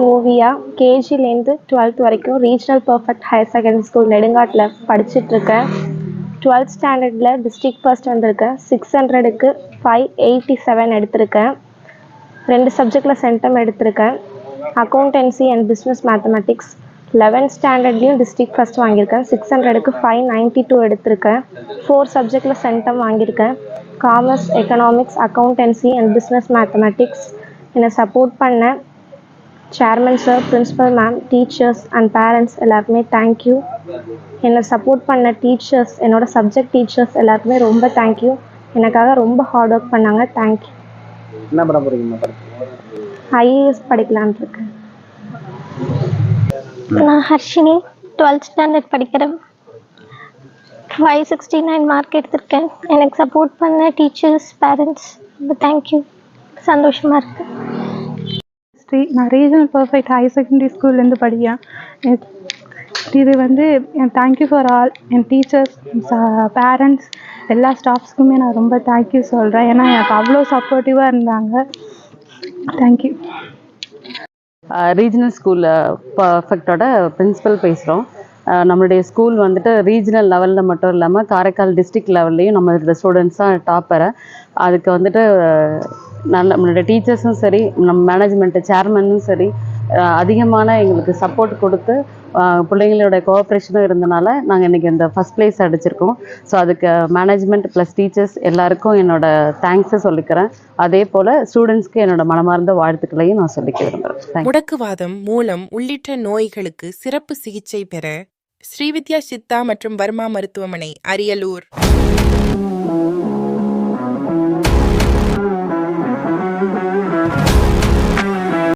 ஓவியா கேஜிலேருந்து 12th வரைக்கும் regional perfect higher secondary school நெடுங்காட்டில் படிச்சுட்ருக்கேன். 12th ஸ்டாண்டர்டில் டிஸ்ட்ரிக்ட் ஃபர்ஸ்ட் வந்திருக்கேன். 600க்கு 587 எடுத்திருக்கேன். 2 சப்ஜெக்டில் சென்டம் எடுத்திருக்கேன். Accountancy and business mathematics 11th ஸ்டாண்டர்ட்லேயும் டிஸ்ட்ரிக்ட் ஃபர்ஸ்ட் வாங்கியிருக்கேன். 600க்கு 592 எடுத்திருக்கேன். 4 சப்ஜெக்டில் சென்டம் வாங்கியிருக்கேன். Commerce, economics, accountancy and business mathematics. என்னை சப்போர்ட் பண்ண chairman sir, principal ma'am, teachers and parents எல்லாருக்குமே தேங்க்யூ. என்னை சப்போர்ட் பண்ண டீச்சர்ஸ், என்னோட சப்ஜெக்ட் டீச்சர்ஸ் எல்லாருக்குமே ரொம்ப தேங்க்யூ. எனக்காக ரொம்ப ஹார்ட் ஒர்க் பண்ணாங்க. தேங்க்யூ. என்ன பண்ண போறீங்க? ஐஏஎஸ் படிக்கலான் இருக்கேன். நான் ஹர்ஷினி 12th ஸ்டாண்டர்ட் படிக்கிறேன். 569 மார்க் எடுத்திருக்கேன். எனக்கு சப்போர்ட் பண்ண டீச்சர்ஸ், பேரண்ட்ஸ் ரொம்ப தேங்க்யூ. சந்தோஷமாக இருக்குது. நான் ரீஜனல் பர்ஃபெக்ட் ஹையர் செகண்டரி ஸ்கூல்லேருந்து படிக்கிறேன். இது வந்து என் தேங்க்யூ ஃபார் ஆல் என் டீச்சர்ஸ், பேரண்ட்ஸ், எல்லா ஸ்டாஃப்ஸ்க்குமே நான் ரொம்ப தேங்க்யூ சொல்கிறேன். ஏன்னா எனக்கு அவ்வளோ சப்போர்ட்டிவாக இருந்தாங்க. தேங்க்யூ. ரீஜனல் ஸ்கூல் பர்ஃபெக்டோட பிரின்சிபல் பேசுகிறோம். நம்மளுடைய ஸ்கூல் வந்துட்டு ரீஜனல் லெவலில் மட்டும் இல்லாமல் காரைக்கால் டிஸ்ட்ரிக்ட் லெவல்லையும் நம்மளோட ஸ்டூடெண்ட்ஸ் தான் டாப்பர். அதுக்கு வந்துட்டு நம்மளோட டீச்சர்ஸும் சரி, நம்ம மேனேஜ்மெண்ட்டு சேர்மனும் சரி அதிகமான எங்களுக்கு சப்போர்ட் கொடுத்து பிள்ளைங்களோட கோஆப்ரேஷனும் இருந்தனால நாங்கள் இன்றைக்கி இந்த ஃபஸ்ட் ப்ளேஸ் அடிச்சிருக்கோம். ஸோ அதுக்கு மேனேஜ்மெண்ட் ப்ளஸ் டீச்சர்ஸ் எல்லாருக்கும் என்னோட தேங்க்ஸை சொல்லிக்கிறேன். அதே போல் ஸ்டூடெண்ட்ஸ்க்கு என்னோட மனமார்ந்த வாழ்த்துக்களையும் நான் சொல்லிக்க விரும்புகிறேன். முடக்குவாதம், மூலம் உள்ளிட்ட நோய்களுக்கு சிறப்பு சிகிச்சை பெற ஸ்ரீவித்யா சித்தா மற்றும் வர்மா மருத்துவமனை, அரியலூர்.